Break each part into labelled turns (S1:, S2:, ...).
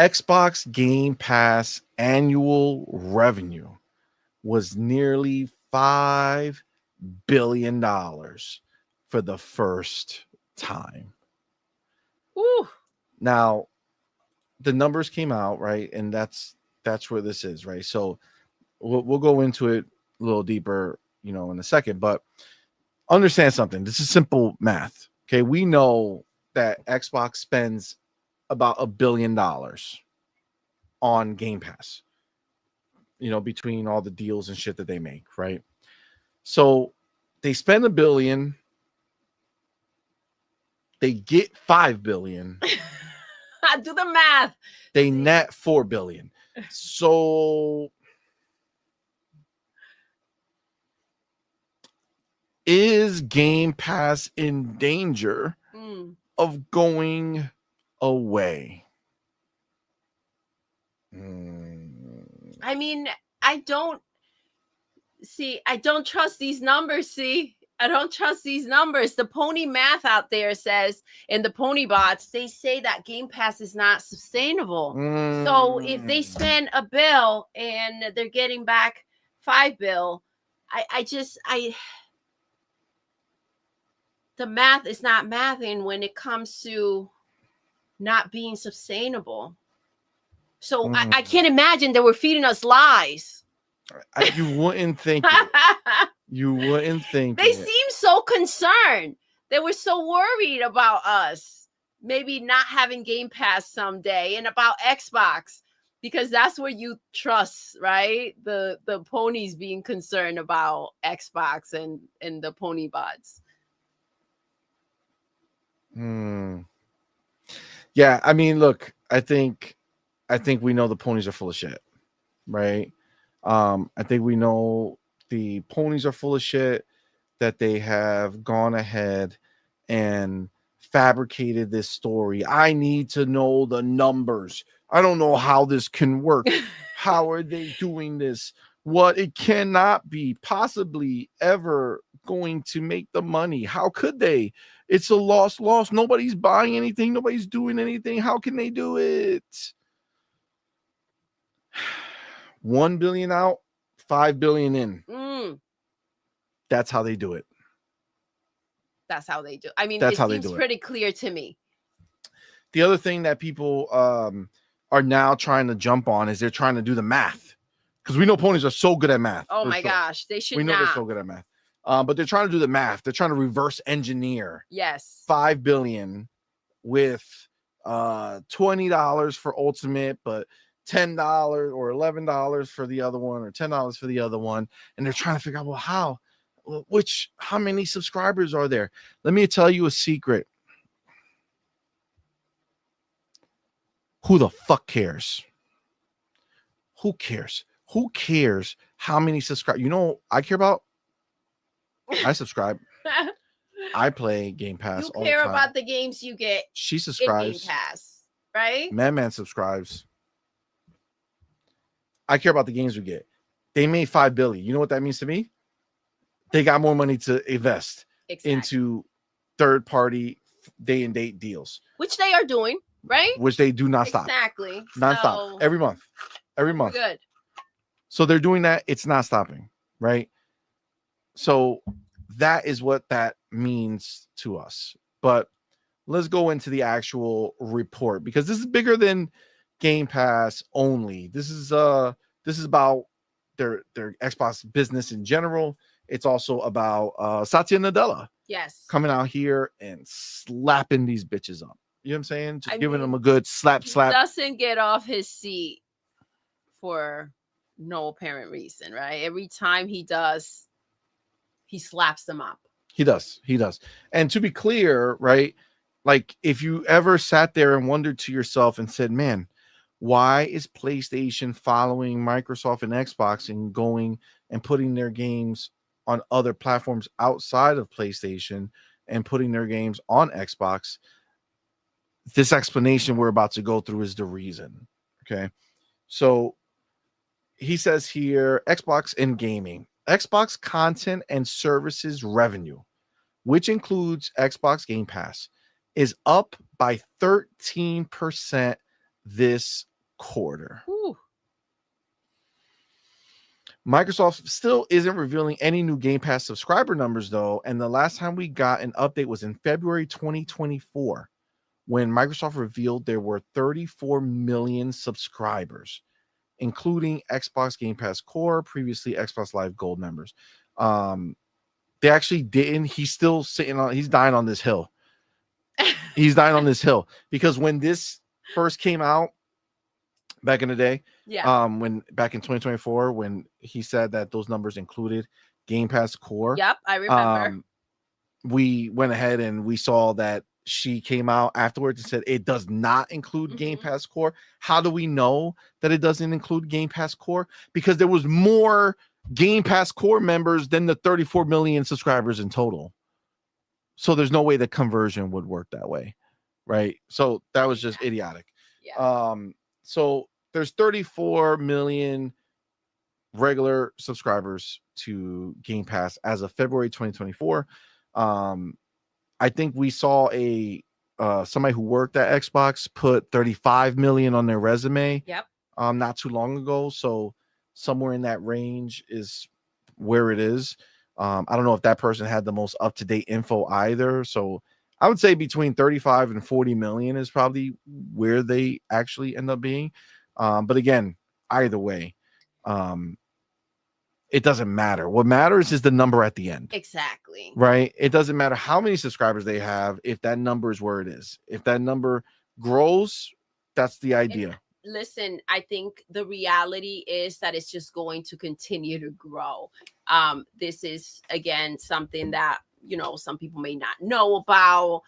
S1: Xbox Game Pass annual revenue was nearly $5 billion for the first time.
S2: Ooh.
S1: Now, the numbers came out, right? And that's where this is, right? So we'll go into it a little deeper, in a second, but understand something. This is simple math. Okay. We know that Xbox spends about $1 billion on Game Pass, between all the deals and shit that they make, right? So they spend $1 billion, they get $5 billion.
S2: Do the math.
S1: They net $4 billion. So is Game Pass in danger of going away?
S2: I mean, I don't trust these numbers. I don't trust these numbers. The pony math out there says, and the pony bots, they say that Game Pass is not sustainable. So if they spend $1 billion and they're getting back $5 billion, the math is not mathing when it comes to not being sustainable. So I can't imagine they were feeding us lies.
S1: You wouldn't think it. You wouldn't think
S2: they seem so concerned. They were so worried about us maybe not having Game Pass someday, and about Xbox, because that's where you trust, right? The ponies being concerned about Xbox and the pony bots.
S1: Yeah, I mean, look, I think we know the ponies are full of shit, right? I think we know the ponies are full of shit, that they have gone ahead and fabricated this story. I need to know the numbers. I don't know how this can work. How are they doing this? What? It cannot be possibly ever going to make the money. How could they? It's a loss. Nobody's buying anything. Nobody's doing anything. How can they do it? $1 billion out, $5 billion in. That's how they do it.
S2: That's how they do. I mean,
S1: that's
S2: it seems pretty clear to me.
S1: The other thing that people are now trying to jump on is they're trying to do the math, because we know ponies are so good at math.
S2: Oh my gosh, they should.
S1: We know they're so good at math, but they're trying to do the math. They're trying to reverse engineer.
S2: Yes,
S1: $5 billion with $20 for Ultimate, but $10 or $11 for the other one, or $10 for the other one, and they're trying to figure out, well, how many subscribers are there? Let me tell you a secret. Who the fuck cares? Who cares? Who cares how many subscribers? You know, I care about. I subscribe. I play Game Pass.
S2: You care about the games you get.
S1: She subscribes.
S2: Game Pass, right?
S1: Man subscribes. I care about the games we get. They made $5 billion. You know what that means to me? They got more money to invest into third-party day and date deals,
S2: which they are doing, right?
S1: Which they do not stop.
S2: Exactly.
S1: Non-stop. Every month.
S2: Good.
S1: So they're doing that. It's not stopping, right? So that is what that means to us. But let's go into the actual report, because this is bigger than Game Pass only. This is about their Xbox business in general. It's also about Satya Nadella.
S2: Yes.
S1: Coming out here and slapping these bitches up. You know what I'm saying? Just giving them a good slap.
S2: He doesn't get off his seat for no apparent reason, right? Every time he does, he slaps them up.
S1: He does. And to be clear, right? Like, if you ever sat there and wondered to yourself and said, man, why is PlayStation following Microsoft and Xbox and going and putting their games on other platforms outside of PlayStation and putting their games on Xbox? This explanation we're about to go through is the reason. Okay. So he says here, Xbox and gaming. Xbox content and services revenue, which includes Xbox Game Pass, is up by 13% this quarter.
S2: Whew.
S1: Microsoft still isn't revealing any new Game Pass subscriber numbers, though. And the last time we got an update was in February 2024, when Microsoft revealed there were 34 million subscribers, including Xbox Game Pass Core, previously Xbox Live Gold members. They actually didn't. He's dying on this hill. He's dying on this hill because when this first came out back in the day, when back in 2024, when he said that those numbers included Game Pass Core.
S2: Yep, I remember.
S1: We went ahead and we saw that she came out afterwards and said it does not include Game Pass Core. How do we know that it doesn't include Game Pass Core? Because there was more Game Pass Core members than the 34 million subscribers in total. So there's no way the conversion would work that way, right? So that was just idiotic.
S2: Yeah.
S1: So there's 34 million regular subscribers to Game Pass as of February 2024. I think we saw somebody who worked at Xbox put 35 million on their resume.
S2: Yep.
S1: Not too long ago. So somewhere in that range is where it is. I don't know if that person had the most up-to-date info either. So I would say between 35 and 40 million is probably where they actually end up being. But again, either way, it doesn't matter. What matters is the number at the end.
S2: Exactly.
S1: Right? It doesn't matter how many subscribers they have if that number is where it is. If that number grows, that's the idea.
S2: And listen, I think the reality is that it's just going to continue to grow. This is, again, something that, some people may not know about.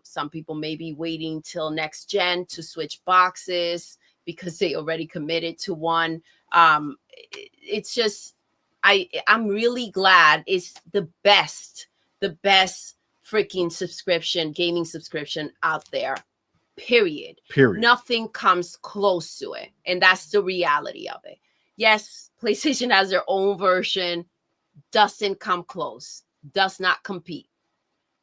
S2: Some people may be waiting till next gen to switch boxes because they already committed to one. It's just, I'm really glad it's the best freaking gaming subscription out there. Period. Nothing comes close to it. And that's the reality of it. Yes, PlayStation has their own version, doesn't come close, does not compete.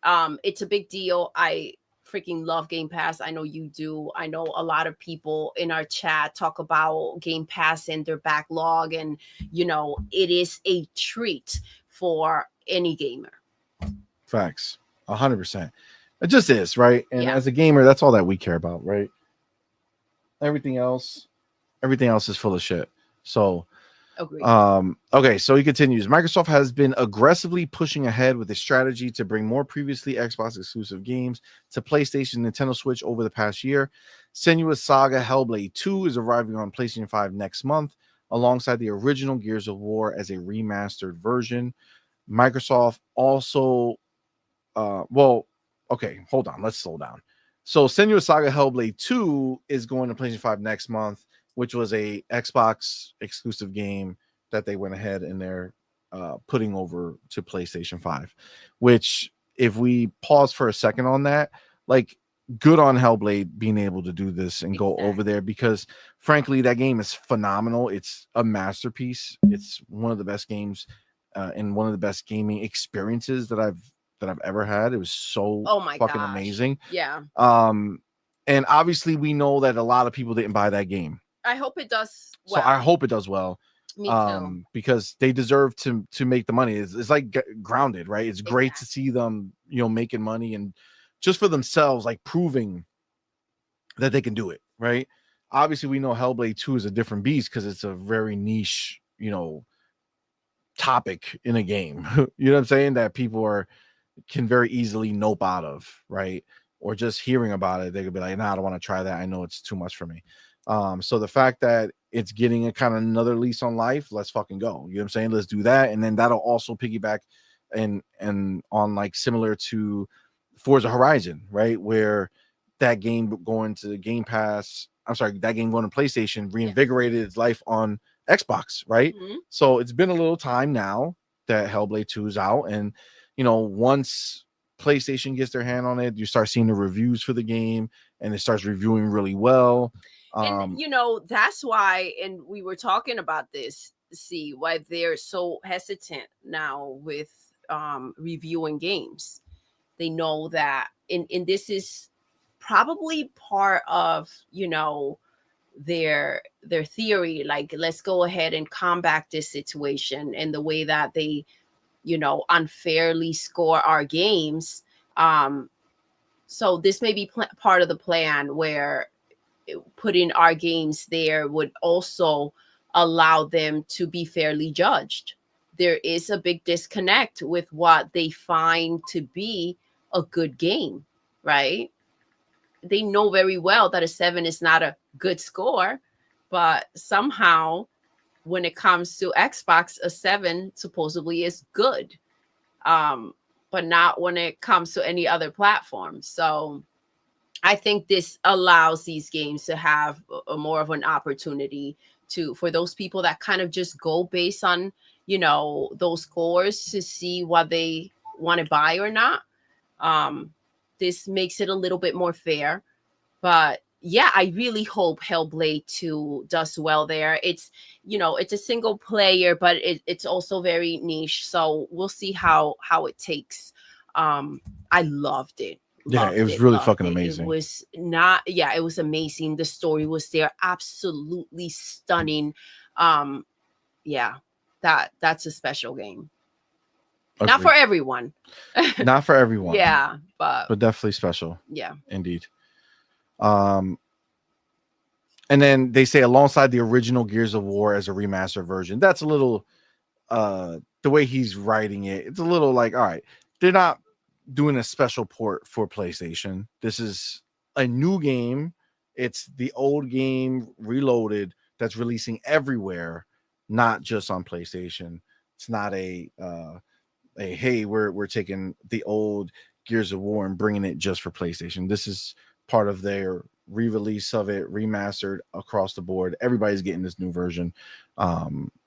S2: It's a big deal. I freaking love Game Pass. I know you do. I know a lot of people in our chat talk about Game Pass and their backlog, and it is a treat for any gamer.
S1: Facts. 100%. It just is, right? And as a gamer, that's all that we care about, right? Everything else is full of shit. So
S2: agreed.
S1: Okay, so he continues. Microsoft has been aggressively pushing ahead with a strategy to bring more previously Xbox exclusive games to PlayStation and Nintendo Switch over the past year. Senua's Saga Hellblade 2 is arriving on PlayStation 5 next month, alongside the original Gears of War as a remastered version. Microsoft also okay, hold on. Let's slow down. So Senua's Saga Hellblade 2 is going to PlayStation 5 next month, which was a Xbox exclusive game that they went ahead and they're putting over to PlayStation 5, which if we pause for a second on that, like, good on Hellblade being able to do this and go over there, because frankly, that game is phenomenal. It's a masterpiece. It's one of the best games and one of the best gaming experiences that I've ever had. It was so fucking amazing.
S2: Yeah.
S1: And obviously we know that a lot of people didn't buy that game.
S2: I hope it does well.
S1: So I hope it does well.
S2: Me too.
S1: Because they deserve to make the money. It's like Grounded, right? It's great to see them, making money and just for themselves, like proving that they can do it, right? Obviously, we know Hellblade 2 is a different beast because it's a very niche, topic in a game. You know what I'm saying? That people can very easily nope out of, right? Or just hearing about it, they could be like, nah, I don't want to try that. I know it's too much for me. So the fact that it's getting a kind of another lease on life, let's fucking go. You know what I'm saying? Let's do that. And then that'll also piggyback and on like similar to Forza Horizon, right? Where that game going to Game Pass, that game going to PlayStation reinvigorated its life on Xbox, right?
S2: Mm-hmm.
S1: So it's been a little time now that Hellblade 2 is out. And, once PlayStation gets their hand on it, you start seeing the reviews for the game and it starts reviewing really well.
S2: And that's why, and we were talking about this, why they're so hesitant now with reviewing games. They know that, and this is probably part of, their theory, like, let's go ahead and combat this situation, and the way that they, unfairly score our games. So this may be part of the plan, where putting our games there would also allow them to be fairly judged. There is a big disconnect with what they find to be a good game, right? They know very well that a 7 is not a good score, but somehow when it comes to Xbox, a 7 supposedly is good. But not when it comes to any other platform. So I think this allows these games to have a more of an opportunity for those people that kind of just go based on, those scores to see what they want to buy or not. This makes it a little bit more fair. But yeah, I really hope Hellblade 2 does well there. It's, it's a single player, but it's also very niche. So we'll see how it takes. I loved it.
S1: Yeah, it was really fucking amazing.
S2: It was it was amazing. The story was there, absolutely stunning. Yeah, that's a special game. Agreed. Not for everyone.
S1: Not for everyone.
S2: Yeah, but
S1: definitely special.
S2: Yeah,
S1: indeed. And then they say alongside the original Gears of War as a remastered version. That's a little the way he's writing it. It's a little like, all right, they're not doing a special port for PlayStation. This is a new game. It's the old game reloaded that's releasing everywhere, not just on PlayStation. It's not a hey, we're taking the old Gears of War and bringing it just for PlayStation. This is part of their re-release of it, remastered across the board. Everybody's getting this new version,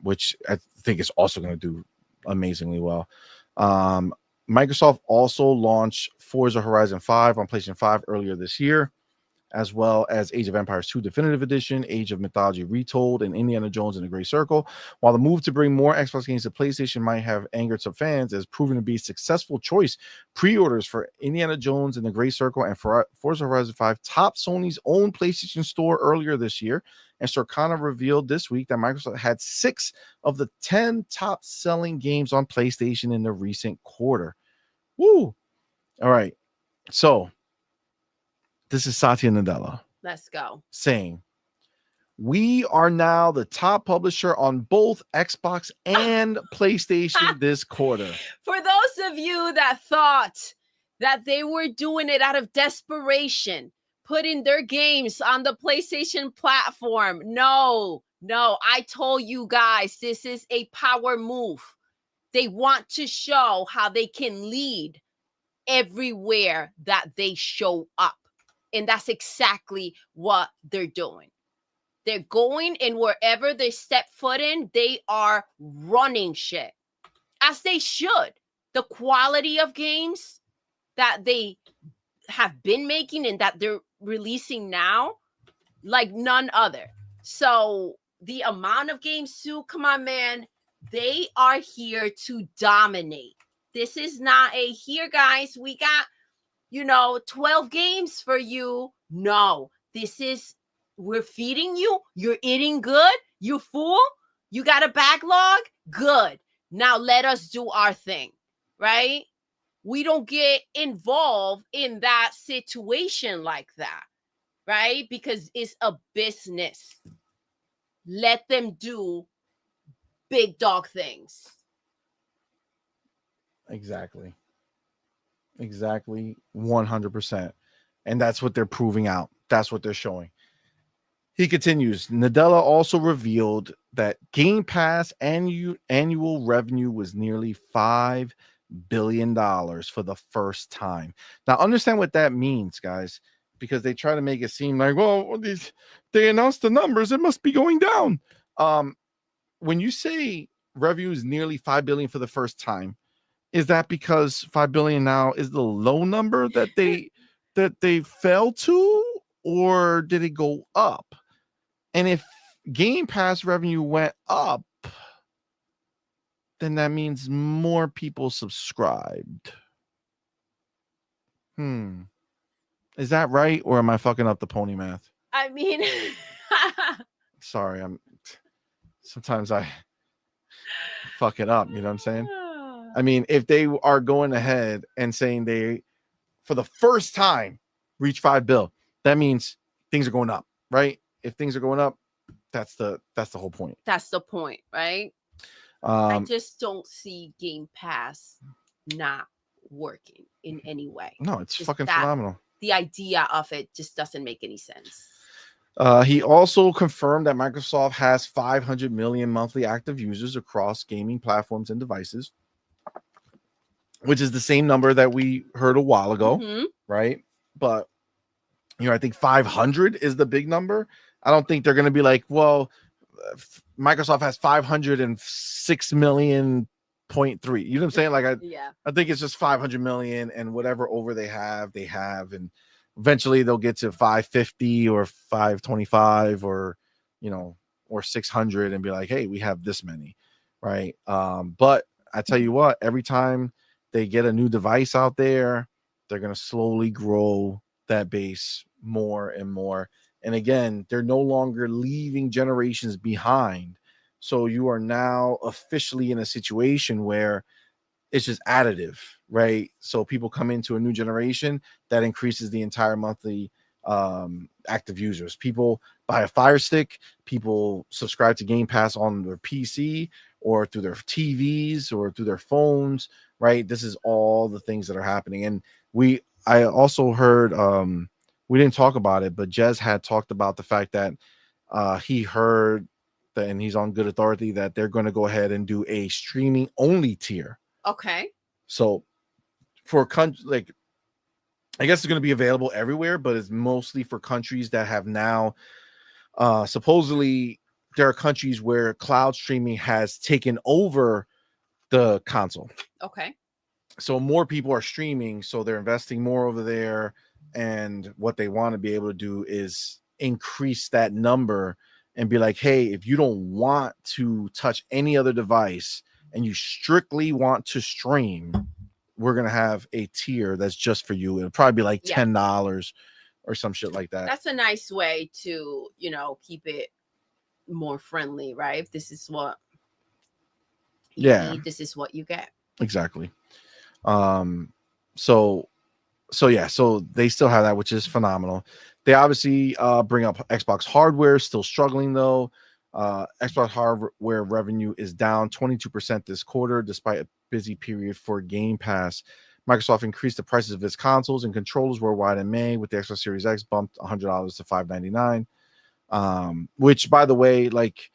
S1: which I think is also going to do amazingly well. Microsoft also launched Forza Horizon 5 on PlayStation 5 earlier this year, as well as Age of Empires 2 Definitive Edition, Age of Mythology Retold, and Indiana Jones and the Great Circle. While the move to bring more Xbox games to PlayStation might have angered some fans, it has proven to be a successful choice. Pre-orders for Indiana Jones and the Great Circle and Forza Horizon 5 topped Sony's own PlayStation Store earlier this year, and Circana revealed this week that Microsoft had 6 of the 10 top-selling games on PlayStation in the recent quarter. Woo! All right, so this is Satya Nadella.
S2: Let's go.
S1: Saying, we are now the top publisher on both Xbox and PlayStation this quarter.
S2: For those of you that thought that they were doing it out of desperation, putting their games on the PlayStation platform, no, I told you guys, this is a power move. They want to show how they can lead everywhere that they show up. And that's exactly what they're doing. They're going, and wherever they step foot in, they are running shit. As they should. The quality of games that they have been making and that they're releasing now, like none other. So the amount of games too, come on, man. They are here to dominate. This is not a, here, guys, we got 12 games for you. No, this is, we're feeding you. You're eating good. You fool. You got a backlog. Good. Now let us do our thing, right? We don't get involved in that situation like that, right? Because it's a business. Let them do big dog things.
S1: Exactly. 100%. And that's what they're proving out. That's what they're showing. He continues, Nadella also revealed that Game Pass annual revenue was nearly $5 billion for the first time. Now, understand what that means, guys, because they try to make it seem like, well, they announced the numbers, it must be going down. When you say revenue is nearly $5 billion for the first time, is that because 5 billion now is the low number that they fell to, or did it go up? And if Game Pass revenue went up, then that means more people subscribed. Is that right, or am I fucking up the pony math?
S2: I mean,
S1: Sorry, sometimes I fuck it up. You know what I'm saying? I mean, if they are going ahead and saying they, for the first time, reach 5 bill, that means things are going up, right? If things are going up, that's the whole point.
S2: That's the point, right? I
S1: Um,
S2: just don't see Game Pass not working in any way.
S1: no, it's
S2: Just
S1: fucking
S2: that
S1: phenomenal.
S2: the idea of it just doesn't make any sense.
S1: He also confirmed that Microsoft has 500 million monthly active users across gaming platforms and devices, which is the same number that we heard a while ago,
S2: Mhm.
S1: right? But I think 500 is the big number. I don't think they're going to be like, well, Microsoft has 506 million point three. You know what I'm saying? Like
S2: Yeah.
S1: I think it's just 500 million, and whatever over they have, and eventually they'll get to 550 or 525 or or 600 and be like, hey, we have this many, right? But I tell you what, every time they get a new device out there, they're going to slowly grow that base more and more. And again, they're no longer leaving generations behind. So you are now officially in a situation where it's just additive, right? So people come into a new generation, that increases the entire monthly active users. People buy a Fire Stick, people subscribe to Game Pass on their PC or through their TVs or through their phones, right? This is all the things that are happening. And I also heard we didn't talk about it, but Jez had talked about the fact that he heard that, and he's on good authority, that they're going to go ahead and do a streaming only tier.
S2: Okay.
S1: So for country, like, I guess it's going to be available everywhere, but it's mostly for countries that have now supposedly there are countries where cloud streaming has taken over the console.
S2: Okay.
S1: So more people are streaming, so they're investing more over there, and what they want to be able to do is increase that number and be like, hey, if you don't want to touch any other device and you strictly want to stream, we're gonna have a tier that's just for you. It'll probably be like $10 or some shit like that.
S2: That's a nice way to, keep it more friendly, right? If this is what you need, this is what you get.
S1: Exactly. So they still have that, which is phenomenal. They obviously bring up Xbox hardware, still struggling though. Xbox hardware revenue is down 22% this quarter, despite a busy period for Game Pass. Microsoft increased the prices of its consoles and controllers worldwide in May, with the Xbox Series X bumped $100 to $599. Which, by the way, like,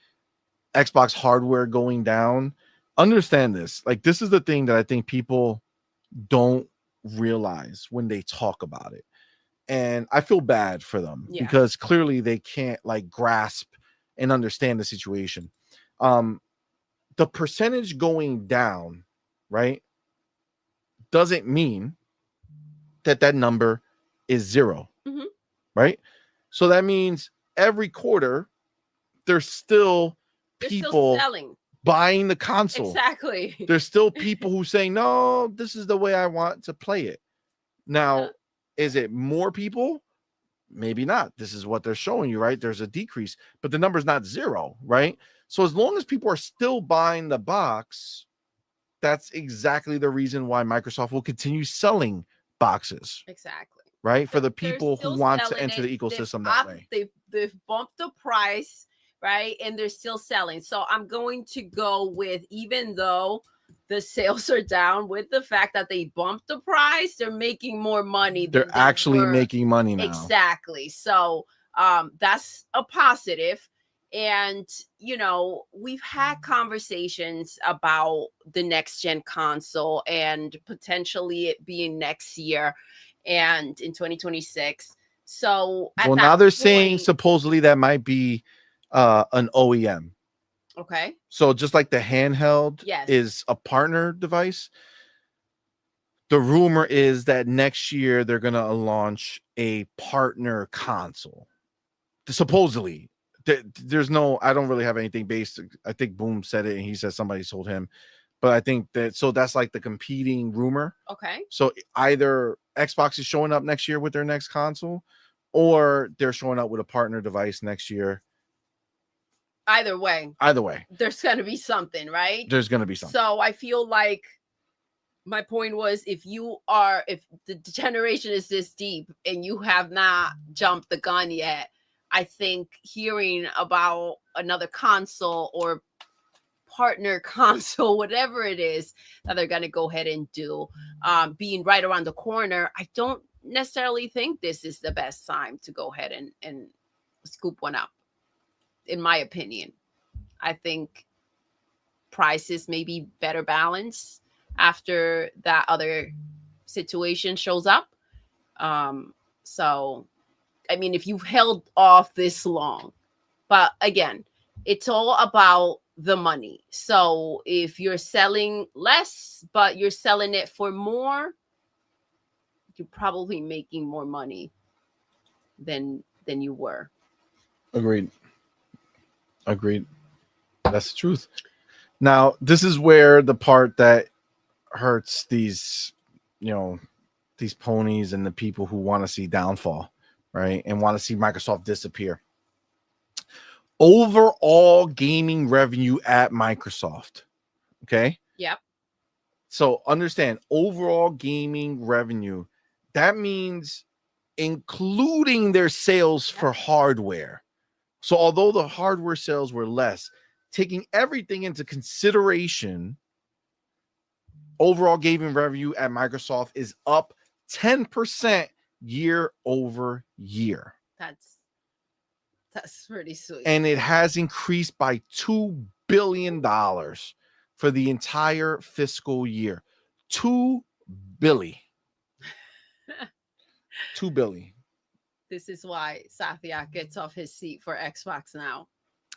S1: Xbox hardware going down, understand this. Like, this is the thing that I think people don't realize when they talk about it. And I feel bad for them because clearly they can't like grasp and understand the situation. The percentage going down, right, doesn't mean that number is 0, right? So that means every quarter there's still people buying the console.
S2: Exactly.
S1: There's still people who say, no, this is the way I want to play it. Now, is it more people? Maybe not. This is what they're showing you, right? There's a decrease, but the number's not 0, right? So as long as people are still buying the box, that's exactly the reason why Microsoft will continue selling boxes.
S2: Exactly.
S1: Right? For the people who want to enter the ecosystem that way.
S2: They've bumped the price, right? And they're still selling. So I'm going to go with, even though the sales are down, with the fact that they bumped the price, they're making more money.
S1: They're actually making money now.
S2: Exactly. So that's a positive. And, we've had conversations about the next gen console and potentially it being next year and in 2026. So
S1: now they're saying supposedly that might be an OEM.
S2: Okay.
S1: So just like the handheld is a partner device, the rumor is that next year they're going to launch a partner console. Supposedly. There's no, I don't really have anything based. I think Boom said it and he said somebody told him. But I think that's like the competing rumor.
S2: Okay.
S1: So either Xbox is showing up next year with their next console, or they're showing up with a partner device next year.
S2: Either way, there's going to be something, right?
S1: There's going to be something.
S2: So I feel like my point was, if the generation is this deep and you have not jumped the gun yet, I think hearing about another console or partner console, whatever it is that they're going to go ahead and do, being right around the corner, I don't necessarily think this is the best time to go ahead and scoop one up. In my opinion, I think prices may be better balanced after that other situation shows up. So, I mean, if you've held off this long, but again, it's all about the money. So if you're selling less, but you're selling it for more, you're probably making more money than you were.
S1: Agreed. That's the truth. Now, this is where the part that hurts these, these ponies and the people who want to see downfall, right? And want to see Microsoft disappear. Overall gaming revenue at Microsoft. Okay?
S2: Yep.
S1: So understand, overall gaming revenue, that means including their sales for hardware. So although the hardware sales were less, taking everything into consideration, overall gaming revenue at Microsoft is up 10% year over year.
S2: That's pretty sweet.
S1: And it has increased by $2 billion for the entire fiscal year. $2 billion. $2 billion.
S2: This is why Satya gets off his seat for Xbox now.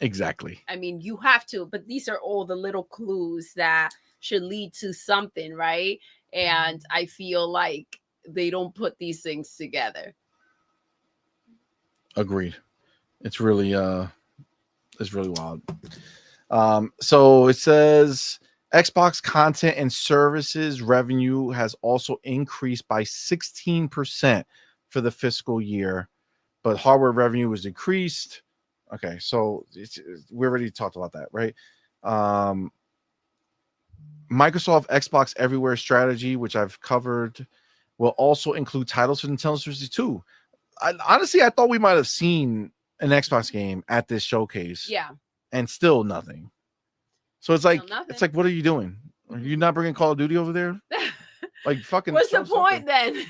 S1: Exactly.
S2: I mean, you have to, but these are all the little clues that should lead to something, right? And I feel like they don't put these things together.
S1: Agreed. It's really wild. So it says Xbox content and services revenue has also increased by 16% for the fiscal year, but hardware revenue was decreased. Okay, so we already talked about that, right? Microsoft Xbox Everywhere strategy, which I've covered, will also include titles for Nintendo Switch 2. Honestly, I thought we might have seen an Xbox game at this showcase.
S2: Yeah.
S1: And still nothing. So it's like, what are you doing? Are you not bringing Call of Duty over there? Like, fucking.
S2: What's the point then?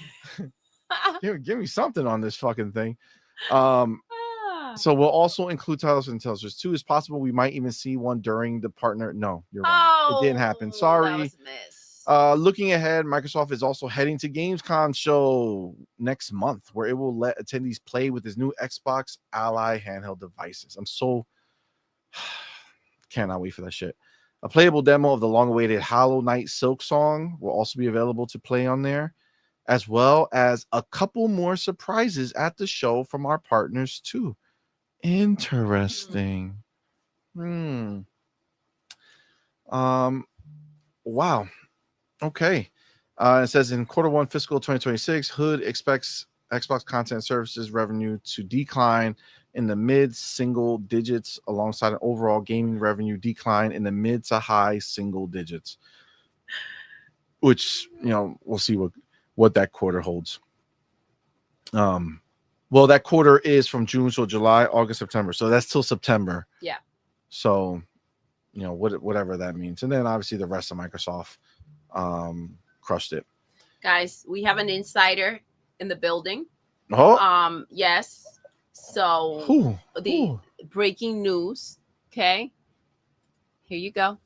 S1: Give me something on this fucking thing. So we'll also include titles for Nintendo Switch 2. It's possible we might even see one during the partner. No, you're wrong. It didn't happen. Sorry.
S2: That was a miss.
S1: Looking ahead, Microsoft is also heading to Gamescom show next month, where it will let attendees play with its new Xbox Ally handheld devices. I'm so cannot wait for that shit. A playable demo of the long-awaited Hollow Knight Silk Song will also be available to play on there, as well as a couple more surprises at the show from our partners too. Interesting. Wow. Okay. It says in Q1 fiscal 2026, Hood expects Xbox content services revenue to decline in the mid-single digits, alongside an overall gaming revenue decline in the mid to high single digits. Which, we'll see what that quarter holds. Well, that quarter is from June, so July, August, September. So that's till September.
S2: Yeah.
S1: So, whatever that means. And then obviously the rest of Microsoft crushed it.
S2: Guys, we have an insider in the building.
S1: Oh.
S2: Yes. So breaking news. Okay. Here you go.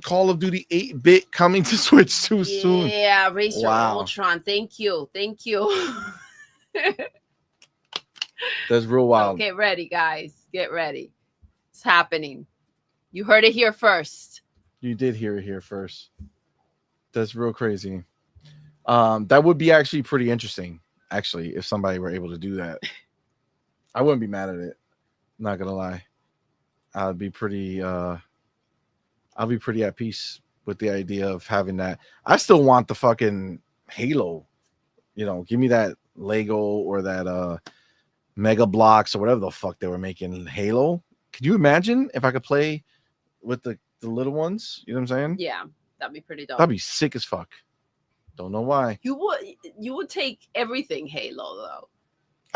S1: Call of Duty 8-bit coming to Switch too soon.
S2: Yeah, Racer Ultron. Thank you.
S1: That's real wild.
S2: So get ready, guys. Get ready. It's happening. You heard it here first.
S1: You did hear it here first. That's real crazy. That would be actually pretty interesting, actually, if somebody were able to do that. I wouldn't be mad at it. Not gonna lie. I'll be pretty at peace with the idea of having that. I still want the fucking Halo. Give me that Lego or that Mega Blocks or whatever the fuck they were making Halo. Can you imagine if I could play with the little ones? You know what I'm saying?
S2: Yeah, that'd be pretty dope.
S1: That'd be sick as fuck. Don't know why.
S2: You would take everything Halo though.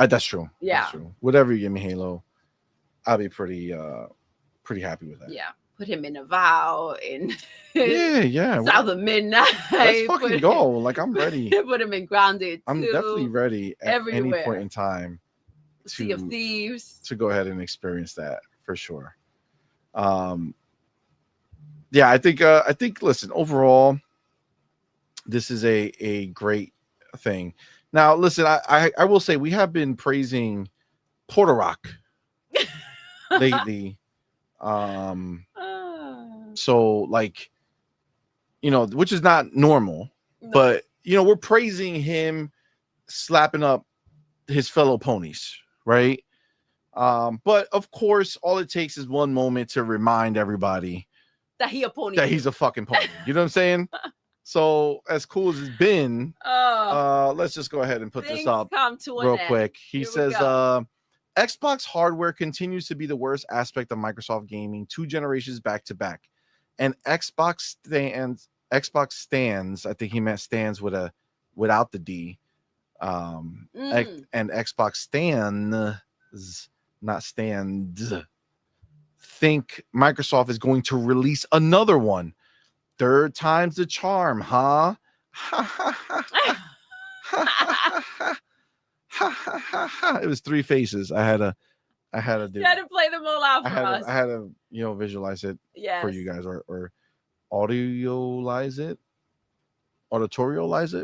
S1: That's true.
S2: Yeah.
S1: That's true. Whatever you give me, Halo, I'll be pretty happy with that.
S2: Yeah. Put him in a vow in
S1: Yeah.
S2: South of Midnight.
S1: Let's fucking go. Like, I'm ready.
S2: Put him in Grounded.
S1: I'm definitely ready at any point in time
S2: Sea of Thieves
S1: to go ahead and experience that for sure. Yeah, I think listen, overall, this is a great thing. Now, listen, I will say we have been praising Porter Rock lately. So, like, you know, which is not normal, but you know, we're praising him slapping up his fellow ponies, right? But of course, all it takes is one moment to remind everybody
S2: that he's
S1: a fucking pony. You know what I'm saying? So, as cool as it's been, let's just go ahead and put this up real quick. He says, Xbox hardware continues to be the worst aspect of Microsoft gaming 2 generations back to back. And Xbox stands, I think he meant stands without the D. And Xbox stands, not stands, think Microsoft is going to release another one. 3rd time's the charm, huh? It was 3 faces. I had to do.
S2: You had to play them all out for us.
S1: I had to, you know, visualize it for you guys, or audiolize it,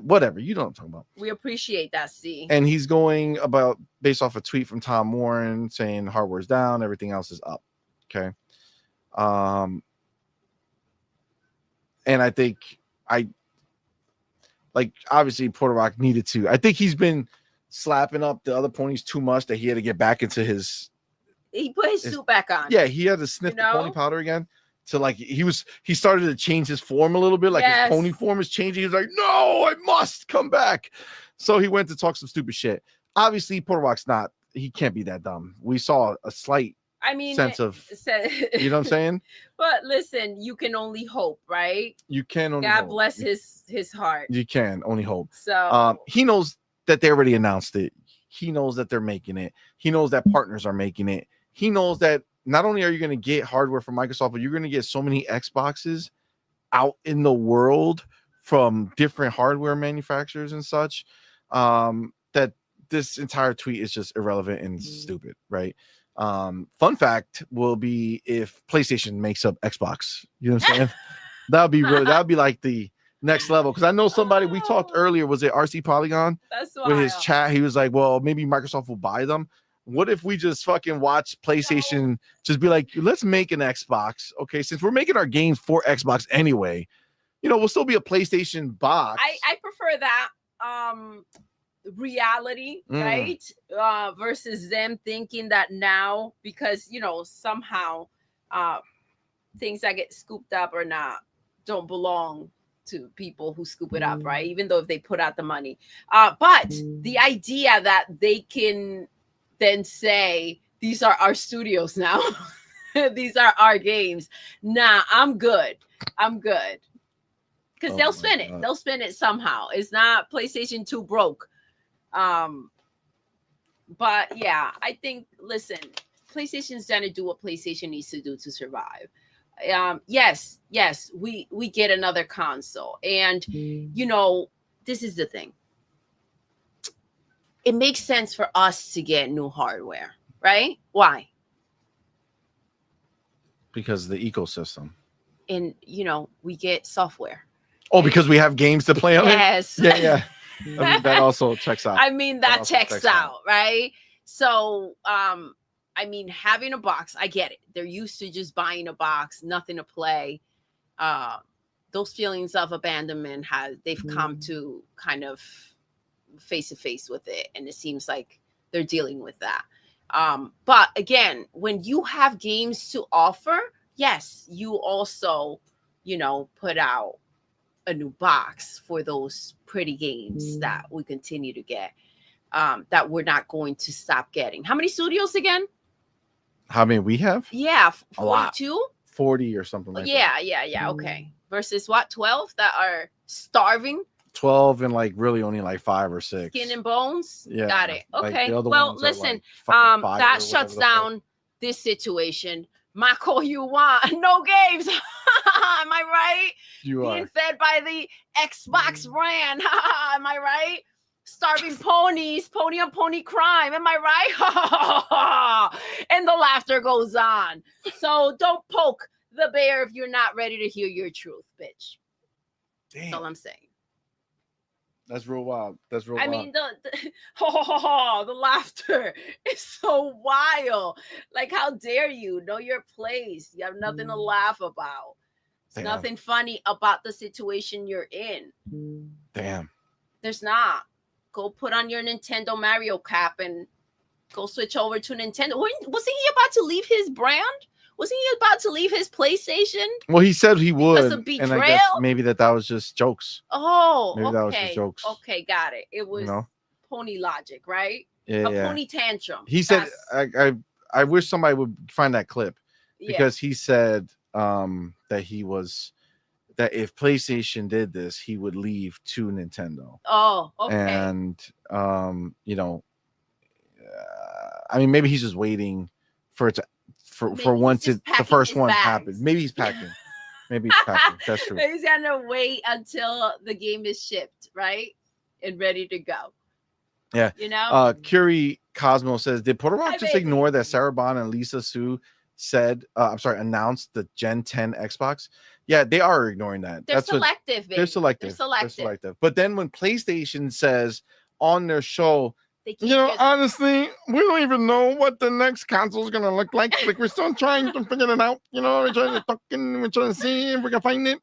S1: whatever. You know what I'm talking about.
S2: We appreciate that, C.
S1: And he's going about based off a tweet from Tom Warren saying hardware's down, everything else is up. Okay. And I think obviously Porter Rock needed to. I think he's been slapping up the other ponies too much that he had to get back into his.
S2: He put his suit back on.
S1: Yeah, he had to sniff the pony powder again. So like he started to change his form a little bit, like his pony form is changing. He's like, no, I must come back. So he went to talk some stupid shit. Obviously, Porter Rock's not. He can't be that dumb. We saw a slight. Sense of, you know what I'm saying?
S2: But listen, you can only hope, right?
S1: You can only
S2: God
S1: hope.
S2: bless his heart.
S1: You can only hope.
S2: So
S1: he knows that they already announced it. He knows that they're making it. He knows that partners are making it. He knows that not only are you going to get hardware from Microsoft, but you're going to get so many Xboxes out in the world from different hardware manufacturers and such, that this entire tweet is just irrelevant and stupid, right? Fun fact will be if PlayStation makes up Xbox. You know what I'm saying? That'd be like the next level. Because I know somebody we talked earlier, was it RC Polygon?
S2: That's
S1: with his chat. He was like, well, maybe Microsoft will buy them. What if we just fucking watch PlayStation just be like, let's make an Xbox? Okay, since we're making our games for Xbox anyway, you know, we'll still be a PlayStation box.
S2: I prefer that reality, right? Versus them thinking that now, because you know, somehow things that get scooped up or not don't belong to people who scoop it up, right? Even though if they put out the money. But the idea that they can then say, these are our studios now. These are our games. Nah, I'm good. Because they'll spin it. They'll spin it somehow. It's not PlayStation 2 broke. But yeah, I think, listen, PlayStation's gonna do what PlayStation needs to do to survive. Yes, we get another console. And you know, this is the thing. It makes sense for us to get new hardware, right? Why?
S1: Because of the ecosystem.
S2: And you know, we get software.
S1: Oh, because we have games to play on it?
S2: Yes.
S1: Yeah. I mean, that also checks out.
S2: I mean, that checks out, right? So, I mean, having a box, I get it. They're used to just buying a box, nothing to play. Those feelings of abandonment they've come to kind of face to face with it. And it seems like they're dealing with that. But again, when you have games to offer, yes, you also, you know, put out a new box for those pretty games that we continue to get, that we're not going to stop getting. How many studios again?
S1: How many we have?
S2: Yeah,
S1: A lot.
S2: 42.
S1: 40 or something like that.
S2: Yeah. Okay. Versus what? 12 that are starving.
S1: 12 and like really only like 5 or 6.
S2: Skin and bones.
S1: Yeah.
S2: Got it.
S1: Like,
S2: Okay.
S1: the other
S2: Well,
S1: ones are,
S2: listen.
S1: like, fucking fire or
S2: That
S1: whatever
S2: shuts
S1: the fuck.
S2: down this situation. Mako, you want no games? Am I right?
S1: You
S2: Being
S1: are.
S2: fed by the Xbox brand. Am I right? Starving ponies, pony on pony crime. Am I right? And the laughter goes on. So don't poke the bear if you're not ready to hear your truth, bitch. That's all
S1: Damn.
S2: I'm saying.
S1: That's real wild. That's real
S2: I
S1: wild.
S2: mean, the laughter is so wild. Like, how dare you know your place? You have nothing to laugh about. There's
S1: Damn.
S2: nothing funny about the situation you're in.
S1: Damn.
S2: There's not. Go put on your Nintendo Mario cap and go switch over to Nintendo. Wasn't he about to leave his brand? Wasn't he about to leave his PlayStation?
S1: Well, he said he would.
S2: Because of
S1: And I guess
S2: betrayal?
S1: maybe that was just jokes.
S2: Oh,
S1: Maybe that was
S2: okay.
S1: just jokes.
S2: Okay, got it. It was pony logic, right?
S1: Yeah.
S2: A pony tantrum.
S1: He said, I wish somebody would find that clip because he said that he was, that if PlayStation did this, he would leave to Nintendo.
S2: Oh, okay.
S1: And, you know, I mean, maybe he's just waiting for it to, for once the first one happens. Maybe he's packing. Maybe he's packing. That's true.
S2: He's gonna wait until the game is shipped, right? And ready to go.
S1: Yeah.
S2: You know?
S1: Curie Cosmo says, did Puerto Rock just ignore that Sarah Bond and Lisa Su said, announced the Gen 10 Xbox? Yeah, they are ignoring that.
S2: They're selective.
S1: They're selective. They're selective. But then when PlayStation says on their show, honestly, we don't even know what the next console is gonna look like. Like, we're still trying to figure it out. We're trying to see if we can find it.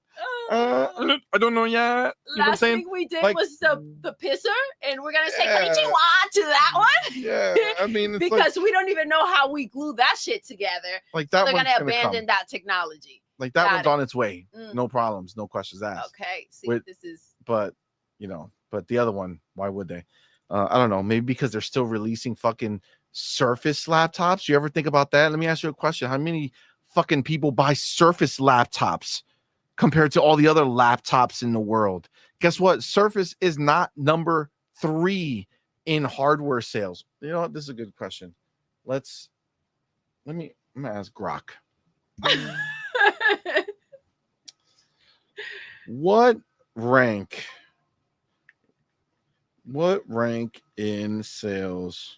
S1: I don't know yet.
S2: Last thing we did was the pisser, and we're gonna say konnichiwa to that one.
S1: Yeah, I mean, it's
S2: because we don't even know how we glue that shit together.
S1: Like, that
S2: they're gonna abandon that technology.
S1: Like, that one's on its way. No problems, no questions asked.
S2: Okay, see, this is.
S1: But but the other one, why would they? I don't know. Maybe because they're still releasing fucking Surface laptops. You ever think about that? Let me ask you a question. How many fucking people buy Surface laptops compared to all the other laptops in the world? Guess what? Surface is not number 3 in hardware sales. You know what? This is a good question. I'm gonna ask Grok. What rank in sales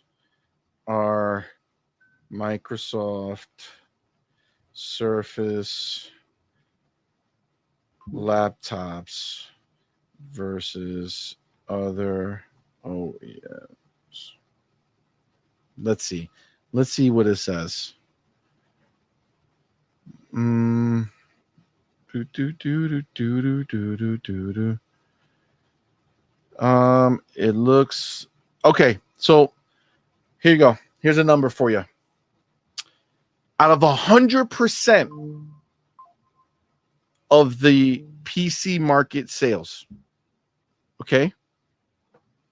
S1: are Microsoft Surface laptops versus other OEMs? Let's see what it says. It looks okay. So here you go. Here's a number for you. Out of 100% of the PC market sales, okay?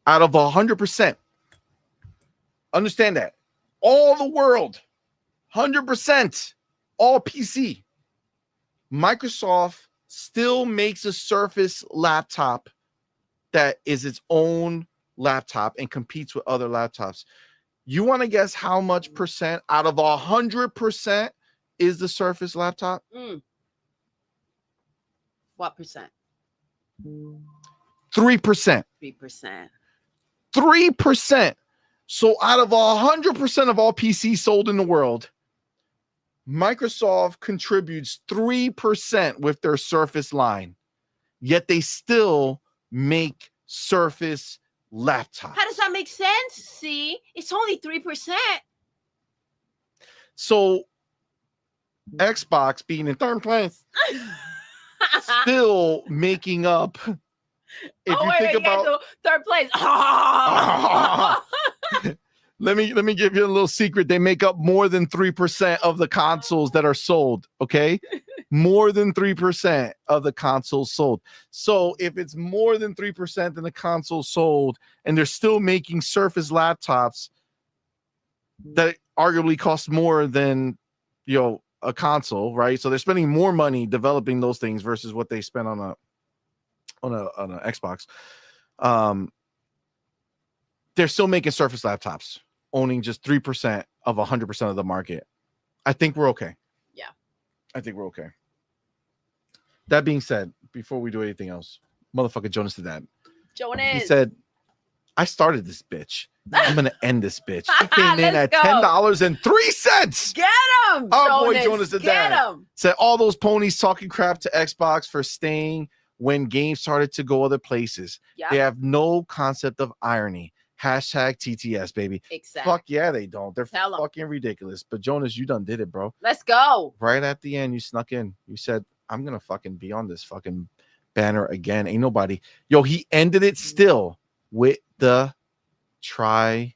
S1: Out of 100%, understand that all the world, 100%, all PC. Microsoft still makes a Surface laptop that is its own laptop and competes with other laptops. You want to guess how much percent out of 100% is the Surface laptop?
S2: What percent?
S1: 3%.
S2: 3%.
S1: 3%. So out of 100% of all PCs sold in the world, Microsoft contributes 3% with their Surface line, yet they still make Surface laptops.
S2: How does that make sense? See, it's only 3%.
S1: So Xbox being in third place, still making up. If you think about
S2: third place.
S1: Let me give you a little secret. They make up more than 3% of the consoles that are sold. Okay. More than 3% of the consoles sold. So if it's more than 3% than the console sold, and they're still making Surface laptops that arguably costs more than, a console, right? So they're spending more money developing those things versus what they spend on a Xbox. They're still making Surface laptops, owning just 3% of 100% of the market. I think we're okay.
S2: Yeah.
S1: I think we're okay. That being said, before we do anything else, motherfucker Jonas did that.
S2: Jonas.
S1: He said, I started this bitch. I'm going to end this bitch. He came in at $10.03.
S2: Get him,
S1: Our boy Jonas did
S2: Get
S1: that.
S2: him.
S1: Said all those ponies talking crap to Xbox for staying when games started to go other places.
S2: Yep.
S1: They have no concept of irony. Hashtag TTS, baby.
S2: Exactly.
S1: Fuck yeah, they don't. They're fucking ridiculous. But Jonas, you done did it, bro.
S2: Let's go.
S1: Right at the end, you snuck in. You said, I'm going to fucking be on this fucking banner again. Ain't nobody. Yo, he ended it still with the trifecta,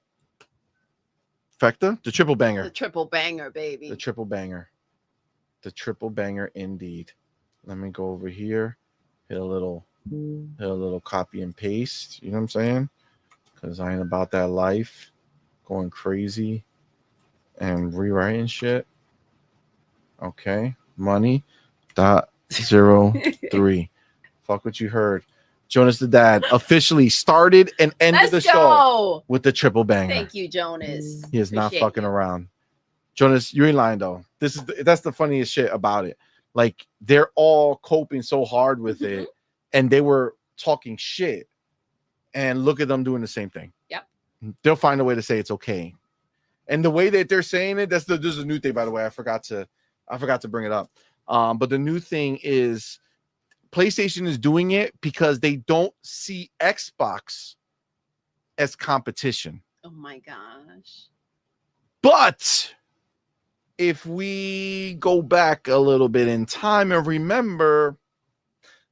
S1: the triple banger.
S2: The triple banger, baby.
S1: The triple banger. The triple banger indeed. Let me go over here. Hit a little copy and paste. You know what I'm saying? Because I ain't about that life. Going crazy and rewriting shit. Okay. Money.03. Fuck what you heard. Jonas the Dad officially started and ended the show with the triple banger.
S2: Thank you, Jonas.
S1: He is not fucking around. Jonas, you ain't lying though. That's the funniest shit about it. Like they're all coping so hard with it, and they were talking shit. And look at them doing the same thing.
S2: Yep.
S1: They'll find a way to say it's okay. And the way that they're saying it, there's a new thing, by the way. I forgot to bring it up. But the new thing is PlayStation is doing it because they don't see Xbox as competition.
S2: Oh my gosh.
S1: But if we go back a little bit in time and remember,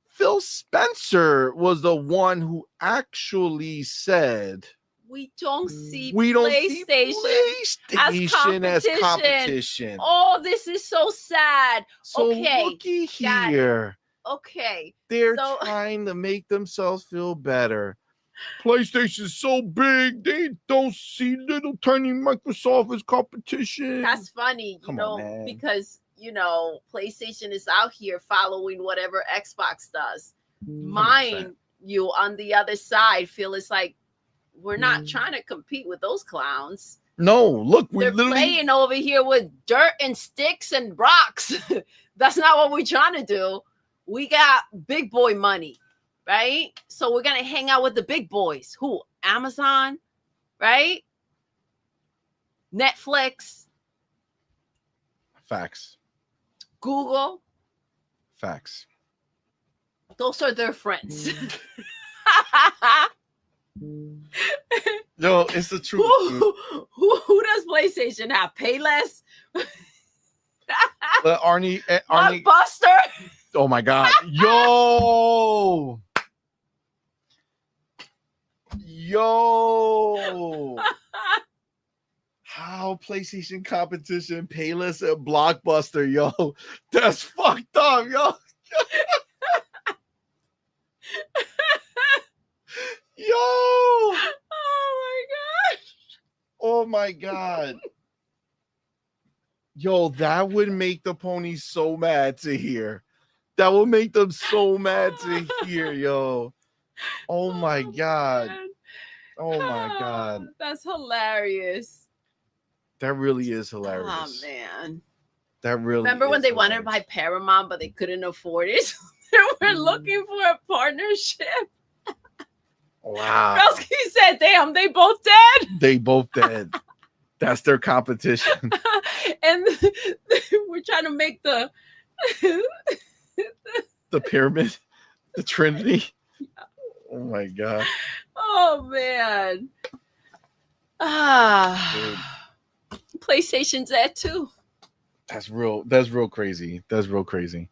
S1: Phil Spencer was the one who actually said, we don't see PlayStation as competition.
S2: Oh, this is so sad.
S1: So
S2: okay,
S1: looky here.
S2: Okay.
S1: They're trying to make themselves feel better. PlayStation's so big, they don't see little tiny Microsoft as competition.
S2: That's funny, because PlayStation is out here following whatever Xbox does. 100%. Mine, you on the other side feel it's like we're not trying to compete with those clowns.
S1: No, look,
S2: they're playing over here with dirt and sticks and rocks. That's not what we're trying to do. We got big boy money, right? So we're gonna hang out with the big boys. Who? Amazon, right? Netflix.
S1: Facts.
S2: Google.
S1: Facts.
S2: Those are their friends.
S1: No, it's the truth.
S2: Who does PlayStation have? Payless?
S1: Arnie.
S2: Buster.
S1: Oh my God. Yo. How PlayStation competition, Payless and Blockbuster, yo. That's fucked up, yo. Yo. Oh my God. Yo, that would make the ponies so mad to hear. That would make them so mad to hear, yo. Oh my God. Man. Oh my God.
S2: That's hilarious.
S1: That really is hilarious.
S2: Oh man.
S1: That really
S2: Remember when they wanted to buy Paramount, but they couldn't afford it? They were looking for a partnership.
S1: Wow.
S2: Relsky said, damn, they both dead?
S1: They both dead. That's their competition.
S2: And we're trying to make the
S1: pyramid, the Trinity. Oh my God.
S2: Oh man. PlayStation's dead too.
S1: That's real crazy. That's real crazy.